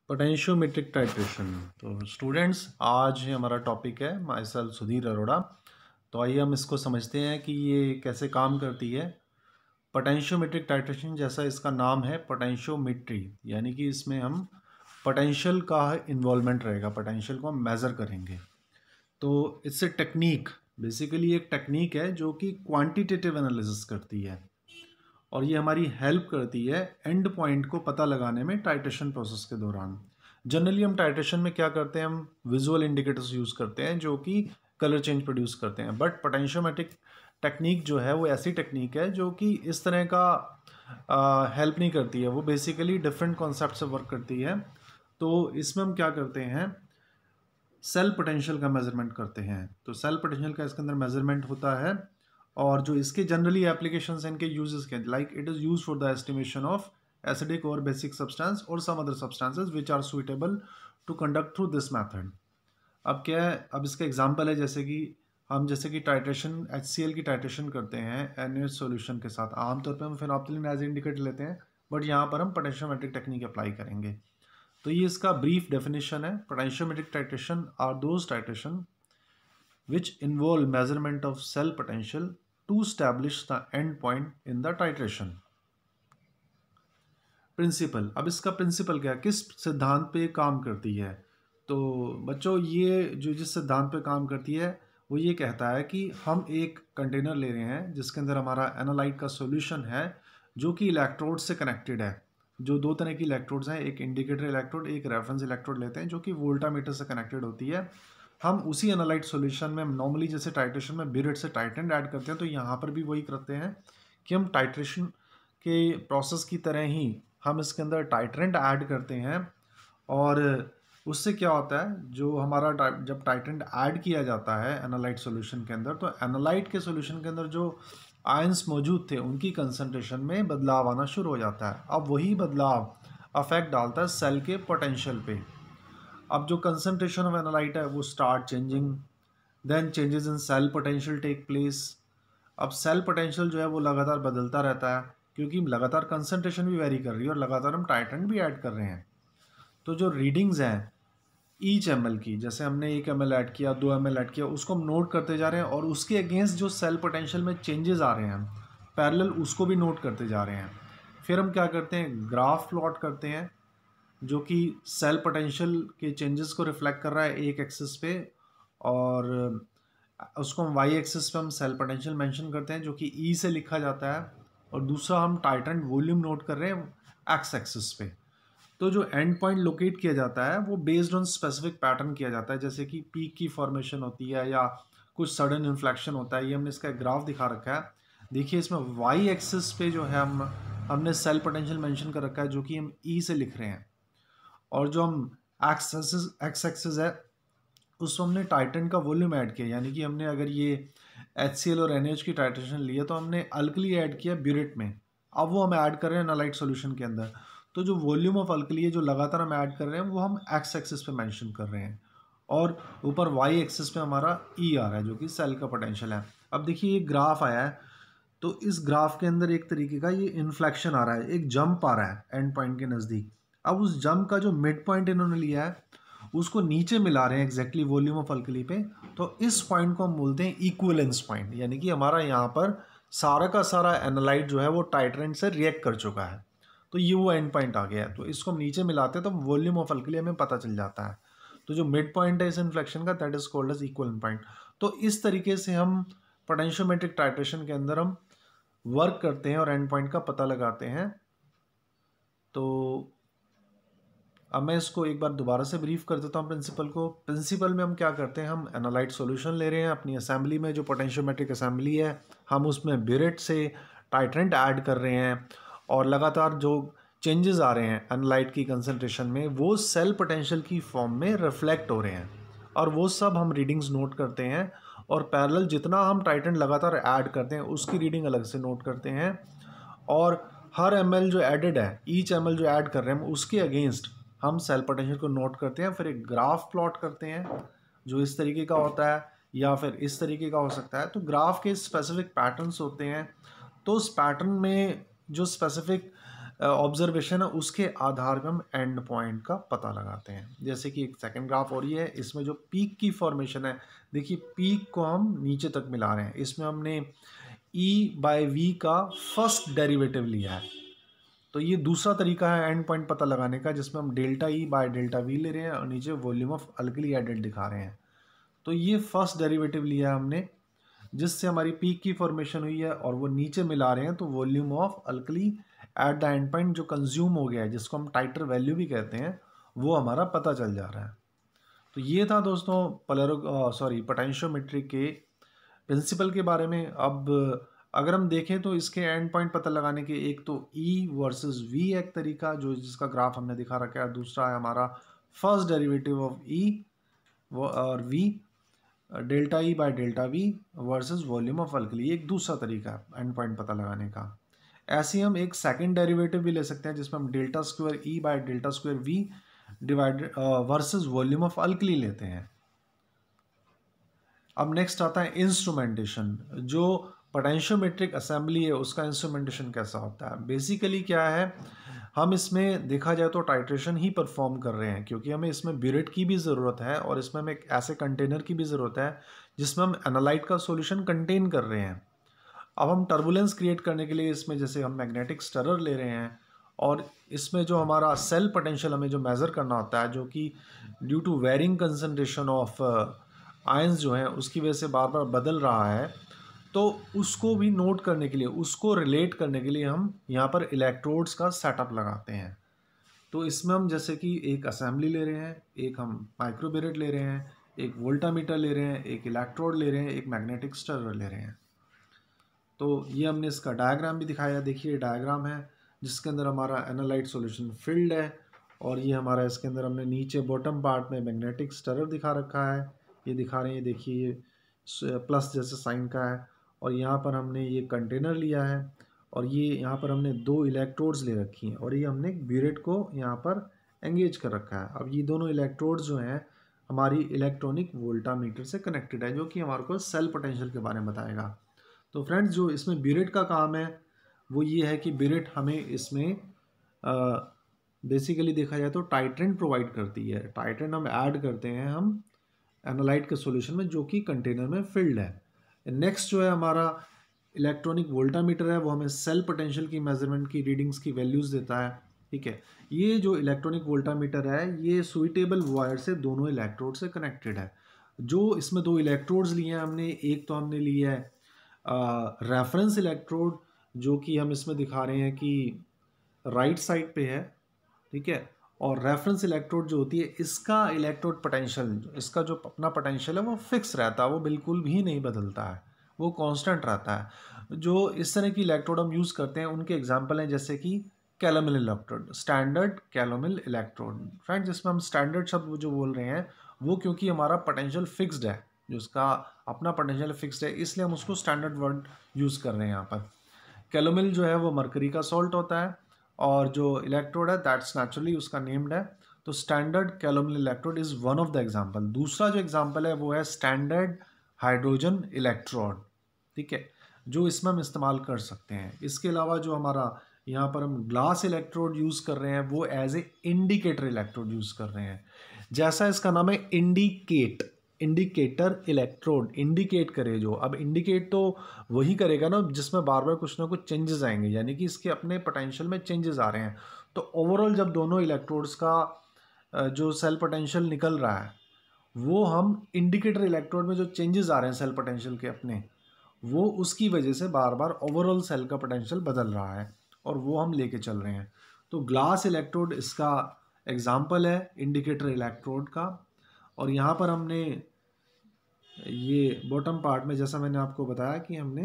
Potentiometric titration. तो students, आज हमारा टॉपिक है माई सेल्फ सुधीर अरोड़ा। तो आइए हम इसको समझते हैं कि ये कैसे काम करती है। पोटेंशियोमेट्रिक टाइट्रेशन, जैसा इसका नाम है पोटेंशियोमेट्री, यानी कि इसमें हम पोटेंशियल का इन्वॉल्वमेंट रहेगा, पोटेंशियल को हम मेज़र करेंगे। तो इससे टेक्निक, बेसिकली एक टेक्निक है जो कि क्वांटिटेटिव एनालिसिस करती है और ये हमारी हेल्प करती है एंड पॉइंट को पता लगाने में टाइट्रेशन प्रोसेस के दौरान। जनरली हम टाइट्रेशन में क्या करते हैं, हम विजुअल इंडिकेटर्स यूज़ करते हैं जो कि कलर चेंज प्रोड्यूस करते हैं। बट पोटेंशियोमेट्रिक टेक्निक जो है वो ऐसी टेक्निक है जो कि इस तरह का हेल्प नहीं करती है, वो बेसिकली डिफरेंट कॉन्सेप्ट से वर्क करती है। तो इसमें हम क्या करते हैं, सेल पोटेंशियल का मेजरमेंट करते हैं। तो सेल पोटेंशियल का इसके अंदर मेजरमेंट होता है और जो इसके जनरली एप्लीकेशंस हैं, इनके यूजेस के like it is use for the estimation of acidic और बेसिक सब्सटेंस और some other substances which are suitable to conduct through this method. अब क्या है, अब इसका एग्जांपल है जैसे कि टाइट्रेशन HCl की टाइट्रेशन करते हैं NaOH सॉल्यूशन के साथ। आमतौर पर हम फिनोप्थिलीन एज इंडिकेटर लेते हैं, बट यहाँ पर हम पोटेंशियोमेट्रिक टेक्निक अप्लाई करेंगे। तो ये इसका ब्रीफ डेफिनेशन है। Potentiometric titration are those titration which involve measurement of cell potential to establish the end point in the titration. Principle, अब इसका प्रिंसिपल क्या है, किस सिद्धांत पे काम करती है। तो बच्चों, ये जो जिस सिद्धांत पे काम करती है वो ये कहता है कि हम एक कंटेनर ले रहे हैं जिसके अंदर हमारा एनालाइट का सॉल्यूशन है जो कि इलेक्ट्रोड से कनेक्टेड है। जो दो तरह की इलेक्ट्रोड्स हैं, एक इंडिकेटर इलेक्ट्रोड, एक रेफरेंस इलेक्ट्रोड लेते हैं जो कि वोल्टामीटर से कनेक्टेड होती है। हम उसी एनालाइट सॉल्यूशन में नॉर्मली जैसे टाइट्रेशन में बिरेट से टाइटेंट ऐड करते हैं, तो यहाँ पर भी वही करते हैं कि हम टाइट्रेशन के प्रोसेस की तरह ही हम इसके अंदर टाइट्रेंट ऐड करते हैं। और उससे क्या होता है, जो हमारा जब टाइट्रेंट ऐड किया जाता है एनालाइट सॉल्यूशन के अंदर, तो एनालाइट के सॉल्यूशन के अंदर जो आयंस मौजूद थे उनकी कंसंट्रेशन में बदलाव आना शुरू हो जाता है। अब वही बदलाव अफेक्ट डालता है सेल के पोटेंशियल पे। अब जो कंसंट्रेशन ऑफ एनालाइट है वो start changing, then changes in cell potential take place. अब सेल पोटेंशियल जो है वो लगातार बदलता रहता है क्योंकि लगातार कंसंट्रेशन भी वेरी कर रही है और लगातार हम टाइट्रेंट भी ऐड कर रहे हैं। तो जो रीडिंग्स हैं ईच ml की, जैसे हमने 1 ml ऐड किया, 2 ml ऐड किया, उसको हम नोट करते जा रहे हैं और उसके अगेंस्ट जो सेल पोटेंशियल में चेंजेस आ रहे हैं पैरेलल, उसको भी नोट करते जा रहे हैं। फिर हम क्या करते हैं, ग्राफ प्लॉट करते हैं जो कि सेल पोटेंशियल के चेंजेस को रिफ्लेक्ट कर रहा है एक एक्सिस पे, और उसको हम वाई एक्सिस पे हम सेल पोटेंशियल मेंशन करते हैं जो कि ई से लिखा जाता है, और दूसरा हम टाइट्रेंट वॉल्यूम नोट कर रहे हैं एक्स एक्सिस पे। तो जो एंड पॉइंट लोकेट किया जाता है वो बेस्ड ऑन स्पेसिफिक पैटर्न किया जाता है, जैसे कि पीक की फॉर्मेशन होती है या कुछ सडन इन्फ्लेक्शन होता है। ये हमने इसका ग्राफ दिखा रखा है। देखिए इसमें वाई एक्सिस पे जो है हमने सेल पोटेंशियल मेंशन कर रखा है जो कि हम ई से लिख रहे हैं, और जो हम एक्स एक्सिस है उसमें हमने टाइटेंट का वॉल्यूम ऐड किया। यानी कि हमने अगर ये HCl और NaOH की टाइट्रेशन ली है तो हमने अल्कली ऐड किया ब्यूरेट में, अब वो हम ऐड कर रहे हैं एनालाइट सॉल्यूशन के अंदर। तो जो वॉल्यूम ऑफ अल्कली है जो लगातार हम ऐड कर रहे हैं वो हम एक्स एक्सिस पे मेंशन कर रहे हैं, और ऊपर वाई एक्सिस पे हमारा ई आ रहा है जो कि सेल का पोटेंशियल है। अब देखिए ये ग्राफ आया है, तो इस ग्राफ के अंदर एक तरीके का ये इन्फ्लेक्शन आ रहा है, एक जंप आ रहा है एंड पॉइंट के नज़दीक। अब उस जंप का जो मिड पॉइंट इन्होंने लिया है उसको नीचे मिला रहे हैं एग्जैक्टली वॉल्यूम ऑफ अल्कली पे। तो इस पॉइंट को हम बोलते हैं इक्विवेलेंस पॉइंट, यानी कि हमारा यहाँ पर सारा का सारा एनालाइट जो है वो टाइट्रेंट से रिएक्ट कर चुका है, तो ये वो एंड पॉइंट आ गया है। तो इसको हम नीचे मिलाते हैं तो वॉल्यूम ऑफ अल्कली हमें पता चल जाता है। तो जो मिड पॉइंट है इस इन्फ्लेक्शन का, that is called as equivalent point. तो इस तरीके से हम पोटेंशियोमेट्रिक टाइट्रेशन के अंदर हम वर्क करते हैं और एंड पॉइंट का पता लगाते हैं। तो अब मैं इसको एक बार दोबारा से ब्रीफ कर देता हूँ प्रिंसिपल को। प्रिंसिपल में हम क्या करते हैं, हम एनालाइट सॉल्यूशन ले रहे हैं अपनी असेंबली में, जो पोटेंशियोमेट्रिक असेंबली है, हम उसमें ब्यूरेट से टाइट्रेंट ऐड कर रहे हैं, और लगातार जो चेंजेस आ रहे हैं एनालाइट की कंसंट्रेशन में वो सेल पोटेंशियल की फॉर्म में रिफ्लेक्ट हो रहे हैं, और वो सब हम रीडिंग्स नोट करते हैं। और पैरेलल जितना हम टाइट्रेंट लगातार ऐड करते हैं उसकी रीडिंग अलग से नोट करते हैं, और हर ml जो एडेड है, ईच ml जो ऐड कर रहे हैं उसके अगेंस्ट हम सेल पोटेंशियल को नोट करते हैं। फिर एक ग्राफ प्लॉट करते हैं जो इस तरीके का होता है या फिर इस तरीके का हो सकता है। तो ग्राफ के स्पेसिफिक पैटर्न्स होते हैं, तो उस पैटर्न में जो स्पेसिफिक ऑब्जर्वेशन है उसके आधार पर हम एंड पॉइंट का पता लगाते हैं। जैसे कि एक सेकंड ग्राफ हो रही है, इसमें जो पीक की फॉर्मेशन है, देखिए पीक को हम नीचे तक मिला रहे हैं, इसमें हमने E/V का फर्स्ट डेरिवेटिव लिया है। तो ये दूसरा तरीका है एंड पॉइंट पता लगाने का, जिसमें हम ΔE/ΔV ले रहे हैं और नीचे वॉल्यूम ऑफ अल्कली एडेड दिखा रहे हैं। तो ये फर्स्ट डेरिवेटिव लिया है हमने, जिससे हमारी पीक की फॉर्मेशन हुई है, और वो नीचे मिला रहे हैं तो volume of alkali at the end point जो कंज्यूम हो गया है, जिसको हम टाइटर वैल्यू भी कहते हैं, वो हमारा पता चल जा रहा है। तो ये था दोस्तों पोटेंशियोमेट्री के प्रिंसिपल के बारे में। अब अगर हम देखें तो इसके एंड पॉइंट पता लगाने के एक तो E वर्सेस V एक तरीका जो जिसका ग्राफ हमने दिखा रखा है, दूसरा है हमारा फर्स्ट डेरिवेटिव ऑफ E और V ΔE/ΔV versus volume of alkali, एक दूसरा तरीका है एंड पॉइंट पता लगाने का। ऐसे ही हम एक सेकंड डेरिवेटिव भी ले सकते हैं, जिसमें हम ΔE/ΔV divided versus volume of alkali लेते हैं। अब नेक्स्ट आता है इंस्ट्रूमेंटेशन। जो पोटेंशियोमेट्रिक असेंबली है उसका इंस्ट्रूमेंटेशन कैसा होता है। बेसिकली क्या है, हम इसमें देखा जाए तो टाइट्रेशन ही परफॉर्म कर रहे हैं, क्योंकि हमें इसमें ब्यूरेट की भी ज़रूरत है और इसमें हमें एक ऐसे कंटेनर की भी ज़रूरत है जिसमें हम एनालाइट का सॉल्यूशन कंटेन कर रहे हैं। अब हम टर्बुलेंस क्रिएट करने के लिए इसमें जैसे हम मैग्नेटिक स्टरर ले रहे हैं, और इसमें जो हमारा सेल पोटेंशियल हमें जो मेज़र करना होता है, जो कि due to varying concentration of ions जो हैं उसकी वजह से बार बार बदल रहा है, तो उसको भी नोट करने के लिए, उसको रिलेट करने के लिए हम यहाँ पर इलेक्ट्रोड्स का सेटअप लगाते हैं। तो इसमें हम जैसे कि एक असेंबली ले रहे हैं, एक हम माइक्रोबेरेट ले रहे हैं, एक वोल्टामीटर ले रहे हैं, एक इलेक्ट्रोड ले रहे हैं, एक मैग्नेटिक स्टरर ले रहे हैं। तो ये हमने इसका डायग्राम भी दिखाया। देखिए डायग्राम है जिसके अंदर हमारा एनालाइट सॉल्यूशन फिल्ड है, और ये हमारा इसके अंदर हमने नीचे बॉटम पार्ट में मैग्नेटिक स्टरर दिखा रखा है, ये दिखा रहे हैं, देखिए ये प्लस जैसे साइन का है, और यहाँ पर हमने ये कंटेनर लिया है, और ये यहाँ पर हमने 2 इलेक्ट्रोड्स ले रखी हैं, और ये हमने ब्यूरेट को यहाँ पर एंगेज कर रखा है। अब ये दोनों इलेक्ट्रोड्स जो हैं हमारी इलेक्ट्रॉनिक वोल्टामीटर से कनेक्टेड है, जो कि हमारे को सेल पोटेंशियल के बारे में बताएगा। तो फ्रेंड्स जो इसमें ब्यूरेट का काम है वो ये है कि ब्यूरेट हमें इसमें बेसिकली देखा जाए तो टाइट्रेंट प्रोवाइड करती है। टाइट्रेंट हम ऐड करते हैं हम एनालाइट के सॉल्यूशन में, जो कि कंटेनर में फिल्ड है। नेक्स्ट जो है हमारा इलेक्ट्रॉनिक वोल्टामीटर है, वो हमें सेल पोटेंशियल की मेजरमेंट की रीडिंग्स की वैल्यूज़ देता है। ठीक है, ये जो इलेक्ट्रॉनिक वोल्टामीटर है ये सुइटेबल वायर से दोनों इलेक्ट्रोड से कनेक्टेड है। जो इसमें 2 इलेक्ट्रोड्स लिए हैं हमने, एक तो हमने लिया है रेफरेंस इलेक्ट्रोड, जो कि हम इसमें दिखा रहे हैं कि राइट साइड पे है। ठीक है, और रेफरेंस इलेक्ट्रोड जो होती है इसका इलेक्ट्रोड पोटेंशियल, इसका जो अपना पोटेंशियल है वो फिक्स रहता है, वो बिल्कुल भी नहीं बदलता है, वो कांस्टेंट रहता है। जो इस तरह की इलेक्ट्रोड हम यूज़ करते हैं उनके एग्जांपल हैं जैसे कि कैलोमिल electrode, standard calomel electrode. Friends जिसमें हम स्टैंडर्ड शब्द जो बोल रहे हैं वो क्योंकि हमारा पोटेंशियल फिक्स्ड है, जो उसका अपना पोटेंशियल फिक्स्ड है, इसलिए हम उसको स्टैंडर्ड वर्ड यूज़ कर रहे हैं यहाँ पर। कैलोमिल जो है वो मरकरी का सॉल्ट होता है, और जो इलेक्ट्रोड है दैट्स नेचुरली उसका नेम्ड है। तो standard calomel electrode is one of the example. दूसरा जो एग्जांपल है वो है स्टैंडर्ड हाइड्रोजन इलेक्ट्रोड। ठीक है, जो इसमें हम इस्तेमाल कर सकते हैं। इसके अलावा जो हमारा यहाँ पर हम ग्लास इलेक्ट्रोड यूज़ कर रहे हैं वो as a indicator electrode use कर रहे हैं। जैसा इसका नाम है इंडिकेटर इलेक्ट्रोड, इंडिकेट करे जो। अब इंडिकेट तो वही करेगा ना जिसमें बार बार कुछ ना कुछ चेंजेस आएंगे, यानी कि इसके अपने पोटेंशियल में चेंजेस आ रहे हैं। तो ओवरऑल जब दोनों इलेक्ट्रोड्स का जो सेल पोटेंशियल निकल रहा है वो हम इंडिकेटर इलेक्ट्रोड में जो चेंजेस आ रहे हैं सेल पोटेंशियल के अपने, वो उसकी वजह से बार बार ओवरऑल सेल का पोटेंशियल बदल रहा है, और वो हम लेके चल रहे हैं। तो ग्लास इलेक्ट्रोड इसका एग्जाम्पल है इंडिकेटर इलेक्ट्रोड का। और यहाँ पर हमने ये बॉटम पार्ट में जैसा मैंने आपको बताया कि हमने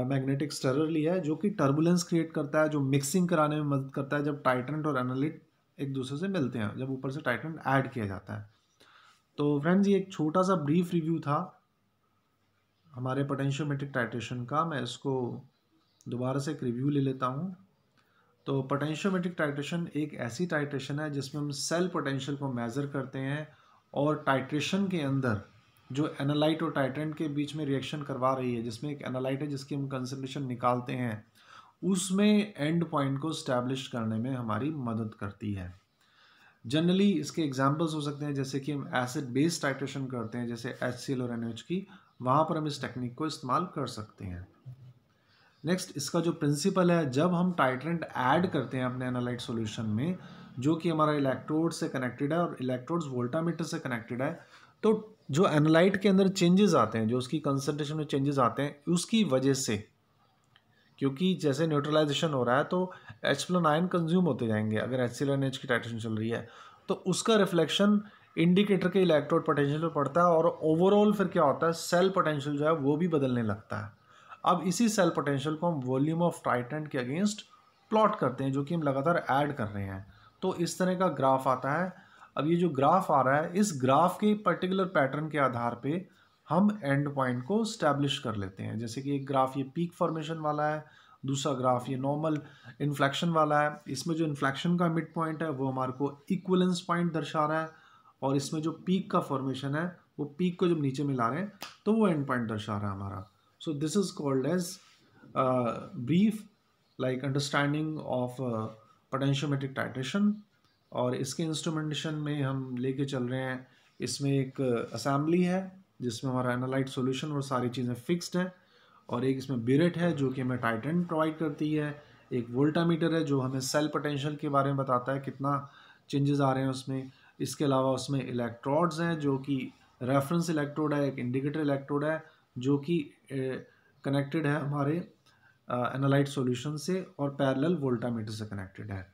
मैग्नेटिक स्टरर लिया है, जो कि टर्बुलेंस क्रिएट करता है, जो मिक्सिंग कराने में मदद करता है जब टाइटेंट और एनालाइट एक दूसरे से मिलते हैं, जब ऊपर से टाइटेंट ऐड किया जाता है। तो फ्रेंड्स ये एक छोटा सा ब्रीफ रिव्यू था हमारे पोटेंशियोमेट्रिक टाइट्रेशन का। मैं इसको दोबारा से एक रिव्यू ले लेता हूँ। तो पोटेंशियोमेट्रिक टाइट्रेशन एक ऐसी टाइट्रेशन है जिसमें हम सेल पोटेंशियल को मेज़र करते हैं, और टाइट्रेशन के अंदर जो एनालाइट और टाइटेंट के बीच में रिएक्शन करवा रही है, जिसमें एक एनालाइट है जिसकी हम कंसंट्रेशन निकालते हैं, उसमें एंड पॉइंट को स्टैब्लिश करने में हमारी मदद करती है। जनरली इसके एग्जांपल्स हो सकते हैं, जैसे कि हम एसिड बेस टाइट्रेशन करते हैं जैसे HCl और NaOH की, वहाँ पर हम इस टेक्निक को इस्तेमाल कर सकते हैं। नेक्स्ट, इसका जो प्रिंसिपल है, जब हम टाइट्रेंट ऐड करते हैं अपने एनालाइट सॉल्यूशन में, जो कि हमारा इलेक्ट्रोड से कनेक्टेड है और इलेक्ट्रोड्स वोल्टामीटर से कनेक्टेड है, तो जो एनालाइट के अंदर चेंजेस आते हैं, जो उसकी कंसंट्रेशन में चेंजेस आते हैं, उसकी वजह से, क्योंकि जैसे न्यूट्रलाइजेशन हो रहा है तो H+आयन कंज्यूम होते जाएंगे अगर HCl की टाइट्रेशन चल रही है, तो उसका रिफ्लेक्शन इंडिकेटर के इलेक्ट्रोड पोटेंशियल पर पड़ता है और ओवरऑल फिर क्या होता है, सेल पोटेंशियल जो है वो भी बदलने लगता है। अब इसी सेल पोटेंशियल को हम वॉल्यूम ऑफ टाइट्रेंट के अगेंस्ट प्लॉट करते हैं, जो कि हम लगातार ऐड कर रहे हैं, तो इस तरह का ग्राफ आता है। अब ये जो ग्राफ आ रहा है, इस ग्राफ के पर्टिकुलर पैटर्न के आधार पे हम एंड पॉइंट को स्टैब्लिश कर लेते हैं। जैसे कि एक ग्राफ ये पीक फॉर्मेशन वाला है, दूसरा ग्राफ ये नॉर्मल इन्फ्लेक्शन वाला है। इसमें जो इन्फ्लेक्शन का मिड पॉइंट है वो हमारे को इक्विवेलेंस पॉइंट दर्शा रहा है, और इसमें जो पीक का फॉर्मेशन है वो पीक को जब नीचे मिला रहे हैं तो वो एंड पॉइंट दर्शा रहा है हमारा। So this is called as brief like understanding of potentiometric titration. और इसके इंस्ट्रूमेंटेशन में हम लेके चल रहे हैं, इसमें एक असेंबली है जिसमें हमारा एनालाइट सॉल्यूशन और सारी चीज़ें फिक्स्ड हैं, और एक इसमें बिरेट है जो कि हमें टाइट्रेंट प्रोवाइड करती है, एक वोल्टामीटर है जो हमें सेल पोटेंशियल के बारे में बताता है कितना चेंजेस आ रहे हैं उसमें। इसके अलावा उसमें इलेक्ट्रोड्स हैं जो कि रेफरेंस इलेक्ट्रोड है, एक इंडिकेटर इलेक्ट्रोड है जो कि कनेक्टेड है हमारे एनालाइट सॉल्यूशन से और पैरेलल वोल्टामीटर से कनेक्टेड है।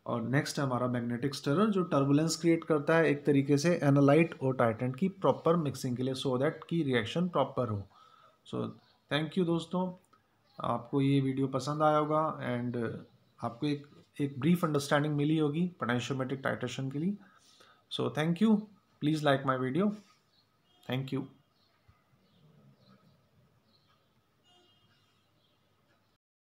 और नेक्स्ट है हमारा मैग्नेटिक स्टिरर जो टर्बुलेंस क्रिएट करता है एक तरीके से एनालाइट और टाइट्रेंट की प्रॉपर मिक्सिंग के लिए, सो दैट की रिएक्शन प्रॉपर हो। सो थैंक यू दोस्तों, आपको ये वीडियो पसंद आया होगा एंड आपको एक ब्रीफ अंडरस्टैंडिंग मिली होगी पोटेंशियोमेट्रिक टाइट्रेशन के लिए। So thank you, please like my video, thank you.